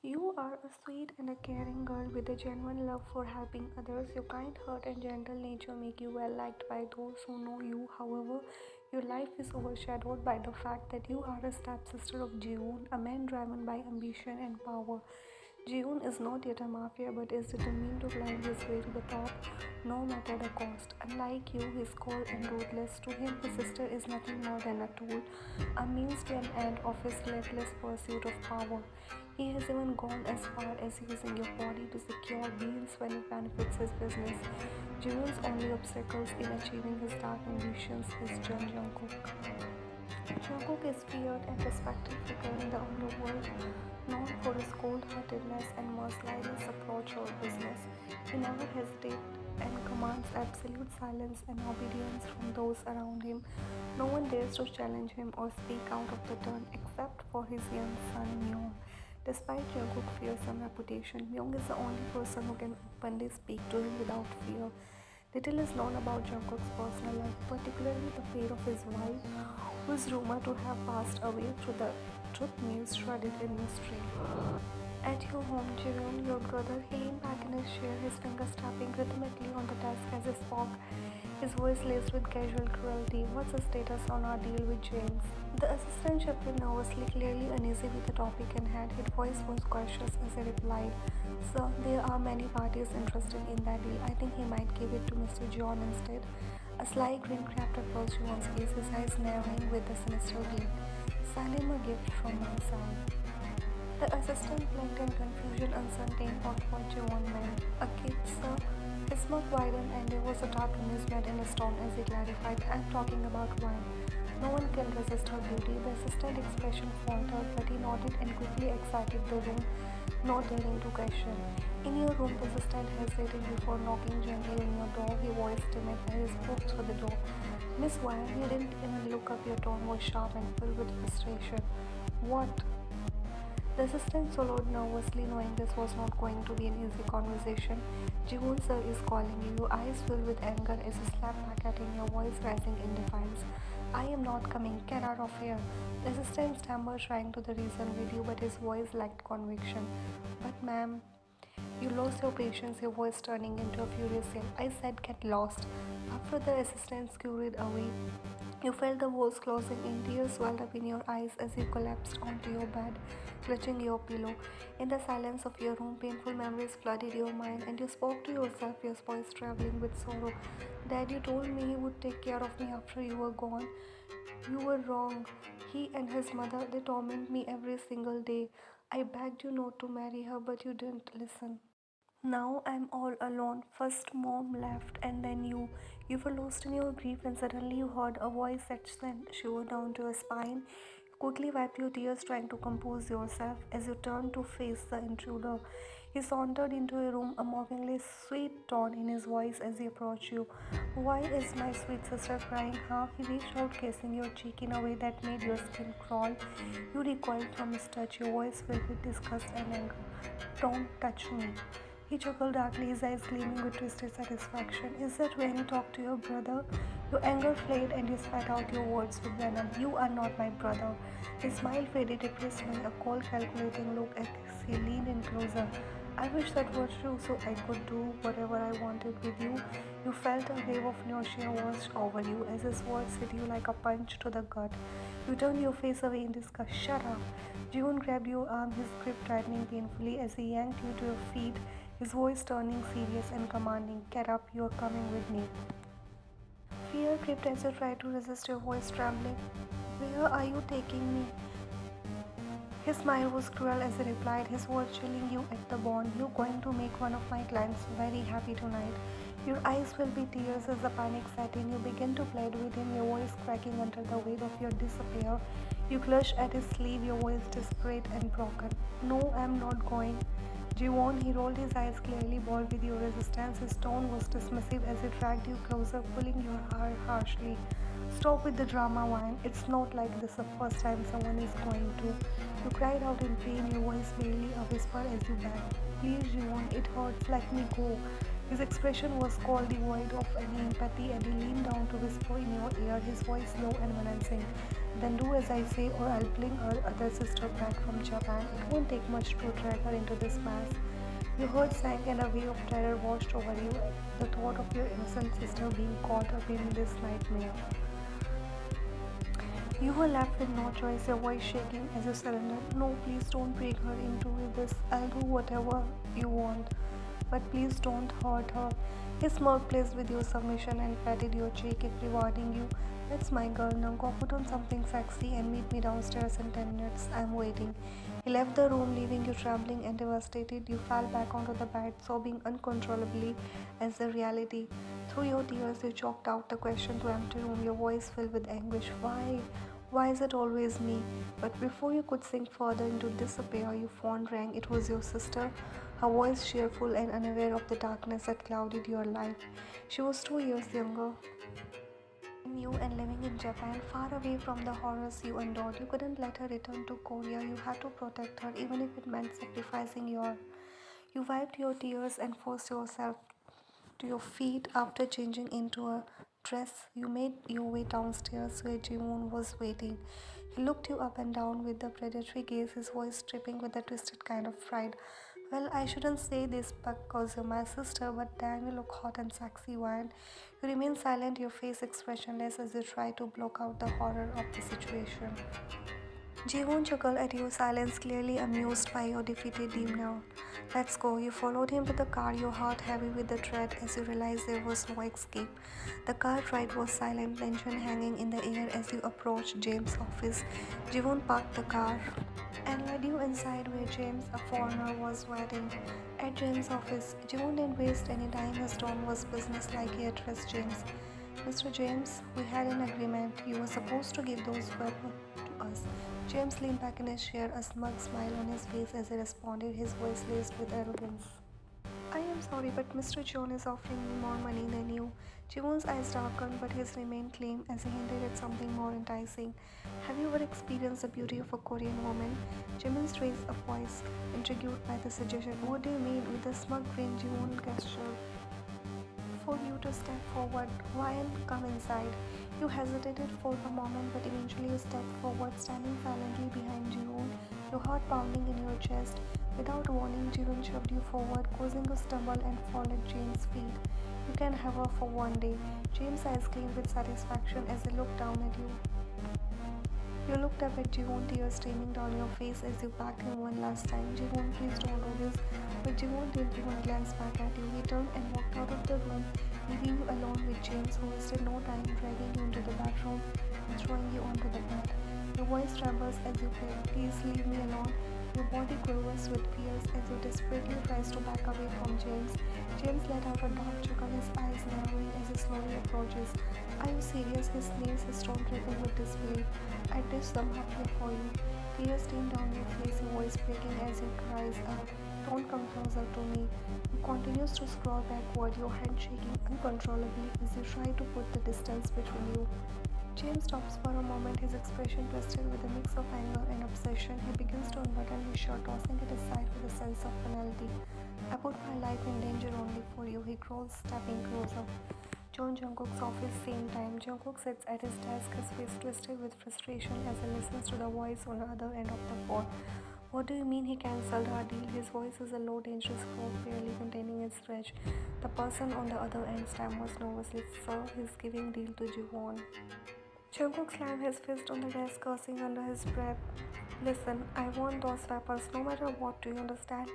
You are a sweet and a caring girl with a genuine love for helping others. Your kind heart and gentle nature make you well liked by those who know you. However, your life is overshadowed by the fact that you are a stepsister of Jiwoon, a man driven by ambition and power. Jiwoon is not yet a mafia but is determined to climb his way to the top no matter the cost. Unlike you, he is cold and ruthless. To him, his sister is nothing more than a tool, a means to an end of his relentless pursuit of power. He has even gone as far as using your body to secure deals when it benefits his business. Jiwoon's only obstacles in achieving his dark ambitions is Jungkook. Jungkook is feared and respected figure in the underworld, known for his cold-heartedness and merciless approach to business. He never hesitates and commands absolute silence and obedience from those around him. No one dares to challenge him or speak out of the turn except for his young son Myung. Despite Jungkook's fearsome reputation, Myung is the only person who can openly speak to him without fear. Little is known about Jungkook's personal life, particularly the fate of his wife, who is rumored to have passed away through the truth news shrouded in mystery. At your home, Jerome, your brother, he leaned back in his chair, his fingers tapping rhythmically on the desk as he spoke, his voice laced with casual cruelty. What's the status on our deal with James? The assistant shifted nervously, clearly uneasy with the topic in hand. His voice was cautious as he replied, Sir, there are many parties interested in that deal. I think he might give it to Mr. John instead. A sly grin crept across John's face, his eyes narrowing with a sinister glint. Send him a gift from my side. The assistant blinked in confusion, uncertain of what John meant. A gift, sir? His mouth widened and there was a dark amusement in his tone as he clarified, I'm talking about wine. No one can resist her beauty. The assistant's expression faltered, but he nodded and quickly exited the room, not daring to question. In your room, the assistant hesitated before knocking gently on your door. His voice timid as he spoke through the door. Miss Wire, you didn't even look up. Your tone was sharp and filled with frustration. What? The assistant swallowed nervously, knowing this was not going to be an easy conversation. Jiwoon sir is calling you. Your eyes filled with anger as he slapped back at him, your voice rising in defiance. I am not coming. Get out of here. The assistant stammered, trying to reason with you, but his voice lacked conviction. But ma'am, you lost your patience, your voice turning into a furious yell. I said get lost. After the assistant scurried away, you felt the walls closing in, tears welled up in your eyes as you collapsed onto your bed, clutching your pillow. In the silence of your room, painful memories flooded your mind, and you spoke to yourself, your voice traveling with sorrow. Dad, you told me he would take care of me after you were gone. You were wrong. He and his mother, they torment me every single day. I begged you not to marry her, but you didn't listen. Now I'm all alone. First mom left and then you. You were lost in your grief and suddenly you heard a voice that sent shiver down to your spine. You quickly wiped your tears trying to compose yourself as you turned to face the intruder. He sauntered into a room, a mockingly sweet tone in his voice as he approached you. Why is my sweet sister crying, huh? He reached out, kissing your cheek in a way that made your skin crawl. You recoiled from his touch, your voice filled with disgust and anger. Don't touch me. He chuckled darkly, his eyes gleaming with twisted satisfaction. Is that when you talk to your brother? Your anger flared and you spat out your words with venom. You are not my brother. His smile faded, replaced by a cold, calculating look as he leaned in closer. I wish that were true so I could do whatever I wanted with you. You felt a wave of nausea wash over you as his words hit you like a punch to the gut. You turned your face away in disgust. Shut up. June grabbed your arm, his grip tightening painfully as he yanked you to your feet, his voice turning serious and commanding. Get up, you are coming with me. Fear gripped as you tried to resist, your voice trembling. Where are you taking me? His smile was cruel as he replied, his words chilling you at the bone. You're going to make one of my clients very happy tonight. Your eyes will be tears as the panic set in. You begin to plead with him, your voice cracking under the weight of your despair. You clutched at his sleeve, your voice desperate and broken. No, I'm not going. Jiwon, he rolled his eyes clearly bored with your resistance. His tone was dismissive as he dragged you closer, pulling your hair harshly. Stop with the drama, Wine. It's not like this the first time someone is going to. You cried out in pain, your voice barely a whisper as you begged. Please, Jiwon, it hurts. Let me go. His expression was cold, devoid of any empathy, and he leaned down to whisper in your ear, his voice low and menacing. Then do as I say or I'll bring her other sister back from Japan. It won't take much to drag her into this mess. Your heart sank and a wave of terror washed over you. The thought of your innocent sister being caught up in this nightmare. You were left with no choice, your voice shaking as you surrendered. No, please don't break her into this. I'll do whatever you want. But please don't hurt her. He smirked, pleased with your submission, and patted your cheek, rewarding you. That's my girl. Now go put on something sexy and meet me downstairs in 10 minutes. I'm waiting. He left the room, leaving you trembling and devastated. You fell back onto the bed, sobbing uncontrollably as the reality. Through your tears, you choked out the question to empty room, your voice filled with anguish. Why? Why is it always me? But before you could sink further into despair, your phone rang. It was your sister, her voice cheerful and unaware of the darkness that clouded your life. She was 2 years younger than you and living in Japan, far away from the horrors you endured. You couldn't let her return to Korea. You had to protect her, even if it meant sacrificing your. You wiped your tears and forced yourself to your feet after changing into a dress. You made your way downstairs where Jimoon was waiting. He looked you up and down with the predatory gaze, his voice dripping with a twisted kind of pride. Well, I shouldn't say this because you're my sister, but damn, you look hot and sexy, Wine. You remain silent, your face expressionless as you try to block out the horror of the situation. Jivon chuckled at your silence, clearly amused by your defeated demeanor. Let's go. You followed him to the car, your heart heavy with the dread as you realized there was no escape. The car ride was silent, tension hanging in the air as you approached James' office. Jivon parked the car and led you inside where James, a foreigner, was waiting. At James' office, Jivon didn't waste any time. His tone was businesslike. He addressed James. Mr. James, we had an agreement. You were supposed to give those weapons to us. James leaned back in his chair, a smug smile on his face as he responded, his voice laced with arrogance. I am sorry, but Mr. John is offering me more money than you. Jiwon's eyes darkened, but his remained calm as he hinted at something more enticing. Have you ever experienced the beauty of a Korean woman? Jimin's raised a voice, intrigued by the suggestion. What do you mean? With a smug grin, Jiwon gestured for you to step forward. Ryan, come inside. You hesitated for a moment, but eventually you stepped forward, standing silently behind Jiwon, your heart pounding in your chest. Without warning, Jiwon shoved you forward, causing you to stumble and fall at James' feet. You can have her for one day. James' eyes gleamed with satisfaction as he looked down at you. You looked up at Jiwon, tears streaming down your face as you backed him one last time. Jiwon, please don't do this. But Jiwon didn't even glance back at you. He turned and walked out of the room, leaving you alone with James, who wasted no time dragging you into the bathroom and throwing you onto the bed. Your voice trembles as you pray, please leave me alone. Your body quivers with fears as you desperately tries to back away from James. James let out a dark chuckle, his eyes narrowing as he slowly approaches. Are you serious? He sneers, his tone dripping with disbelief. I did some Mafia for you. Tears stream down your face, your voice breaking as he cries out. Don't come closer to me. He continues to scroll backward, your hand shaking uncontrollably as you try to put the distance between you. James stops for a moment, his expression twisted with a mix of anger and obsession. He begins to unbutton his shirt, tossing it aside with a sense of finality. I put my life in danger only for you, he growls, stepping closer. Jungkook's office, same time. Jungkook sits at his desk, his face twisted with frustration as he listens to the voice on the other end of the phone. What do you mean he cancelled our deal? His voice is a low, dangerous croak, barely containing its rage. The person on the other end stammers nervously, Sir, he's giving deal to Jiwon. Jungkook slammed his fist on the desk, cursing under his breath. Listen, I want those weapons, no matter what, do you understand?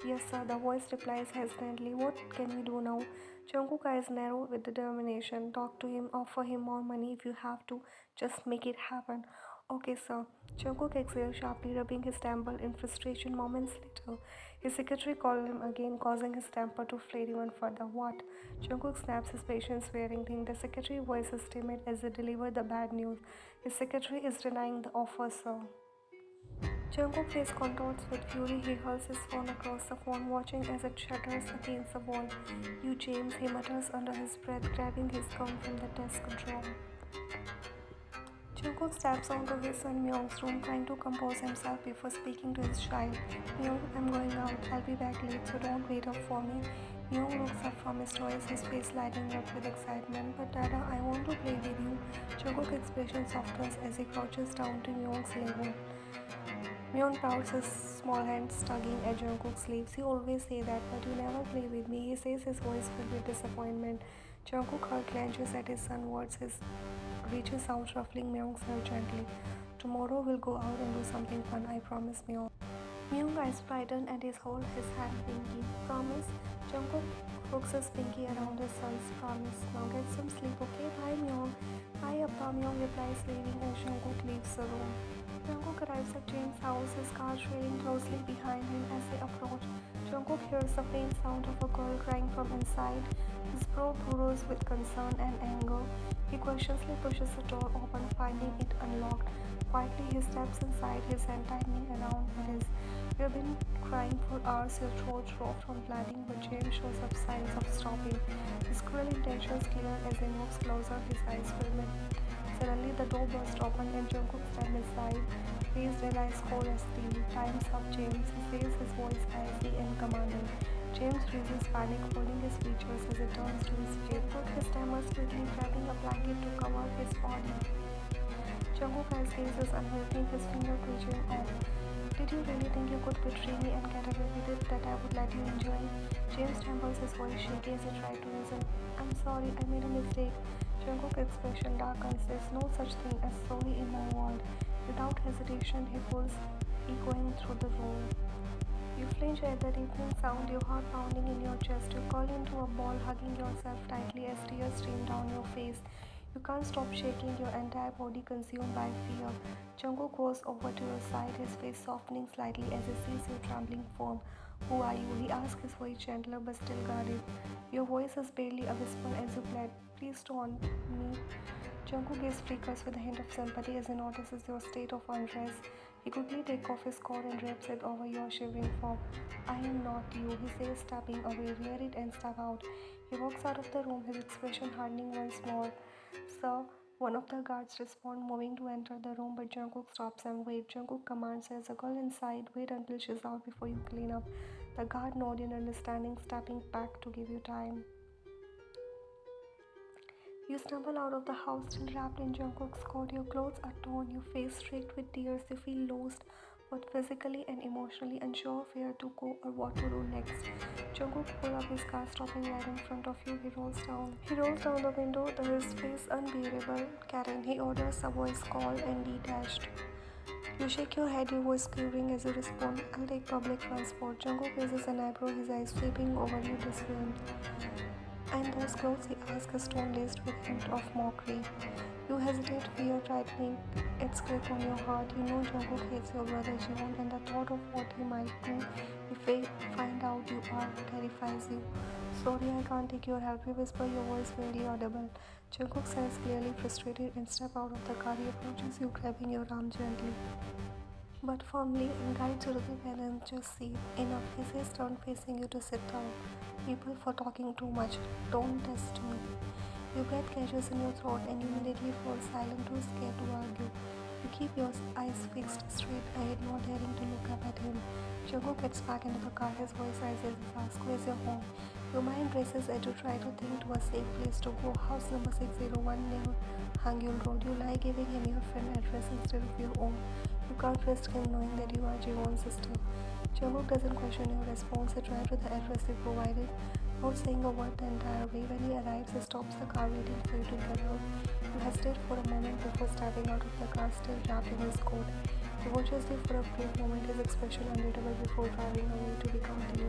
Yes, sir, the voice replies hesitantly. What can we do now? Jungkook's eyes narrow with determination. Talk to him, offer him more money if you have to. Just make it happen. Okay, sir. Jungkook exhaled sharply, rubbing his temple in frustration. Moments later, his secretary called him again, causing his temper to flare even further. What? Jungkook snaps, his patience wearing thin. The secretary's voice is timid as he delivered the bad news. His secretary is denying the offer, sir. Jungkook face contorts with fury. He hurls his phone across the phone, watching as it shatters against the wall. You, James, he mutters under his breath, grabbing his gun from the desk drawer. Jungkook steps onto his son Myung's room, trying to compose himself before speaking to his child. Myung, I'm going out. I'll be back late, so don't wait up for me. Myung looks up from his toys, his face lighting up with excitement. But Dada, I want to play with you. Jungkook's expression softens as he crouches down to Myung's level. Myung pouts his small hands, tugging at Jungkook's sleeves. You always say that, but you never play with me, he says, his voice filled with disappointment. Jungkook heart clenches at his son's words. His reaches out, ruffling Myung's hair gently. Tomorrow we'll go out and do something fun, I promise, Myung. Myung eyes brighten and he holds his hand pinky. Promise? Jungkook hooks his pinky around his son's promise. Now get some sleep, okay? Bye, Myung. Bye, Appa, Myung replies, leaving as Jungkook leaves the room. Jungkook arrives at James' house, his car trailing closely behind him as they approach. Jungkook hears the faint sound of a girl crying from inside. His throat burrows with concern and anger. He cautiously pushes the door open, finding it unlocked. Quietly, he steps inside, his hand tightening around his. You've been crying for hours, your throat raw from bleeding, but James shows up signs of stopping. His cruel intentions clear as he moves closer, his eyes filmed. Suddenly, the door bursts open and Jungkook steps inside. His red eyes cold as steel. Time's up, James. He says, his voice icy and commanding. James freezes, panic, holding his features as he turns to his feet. But his stammers quickly, grabbing a blanket to cover his body. Jungkook eyes gazes unhealthy, his finger twitching off. Did you really think you could betray me and get away with it, that I would let you enjoy? James trembles, his voice shaky as he tries to reason. I'm sorry, I made a mistake. Jungkook's expression darkens. There's no such thing as sorry in my world. Without hesitation, he pulls, echoing through the room. You flinch at the deepening sound, your heart pounding in your chest. You curl into a ball, hugging yourself tightly as tears stream down your face. You can't stop shaking, your entire body consumed by fear. Jungkook goes over to your side, his face softening slightly as he sees you trembling firm. Who are you? He asks, his voice gentler but still guarded. Your voice is barely a whisper as you plead. Please don't me. Jungkook gives flickers with a hint of sympathy as he notices your state of undress. He quickly takes off his coat and drapes it over your shivering form. I am not you, he says, stepping away. Wear it and step out. He walks out of the room, his expression hardening once more. Sir, one of the guards respond, moving to enter the room, but Jungkook stops him. Wait, Jungkook commands as a girl inside. Wait until she's out before you clean up. The guard nods in understanding, stepping back to give you time. You stumble out of the house, still wrapped in Jungkook's coat. Your clothes are torn, your face streaked with tears. You feel lost, both physically and emotionally, unsure of where to go or what to do next. Jungkook pulls up his car, stopping right in front of you. He rolls down. The window, his face unbearable. Karen, he orders a voice call and detached. You shake your head, your voice quivering as you respond. I'll take public transport. Jungkook raises an eyebrow, his eyes sweeping over you, disfilmed. And those clothes, he asks, his tone laced with hint of mockery. You hesitate, fear tightening its grip on your heart. You know Jungkook hates your brother Jiwon, and the thought of what he might do if they find out you are terrifies you. Sorry, I can't take your help, you whisper, your voice barely audible. Jungkook says, clearly frustrated, and step out of the car. He approaches you, grabbing your arm gently but firmly, and guides you to the passenger seat. Enough, he says, turn facing you to sit down. People for talking too much. Don't test me. Your breath catches in your throat and you immediately fall silent, too scared to argue. You keep your eyes fixed straight ahead, not daring to look up at him. Jungkook gets back into the car, his voice rises and asks, where's your home? Your mind races as you try to think to a safe place to go. House number 601 near Hangul Road. You lie, giving him your friend address instead of your own. You can't risk him knowing that you are Jiwon's sister. Jungkook doesn't question your response. He drives to the address you provided, not saying a word the entire way. When he arrives, he stops the car waiting for you to get out. You hesitate for a moment before stepping out of the car, still wrapped in his coat. He watches you for a brief moment, his expression unreadable before driving away to become clear.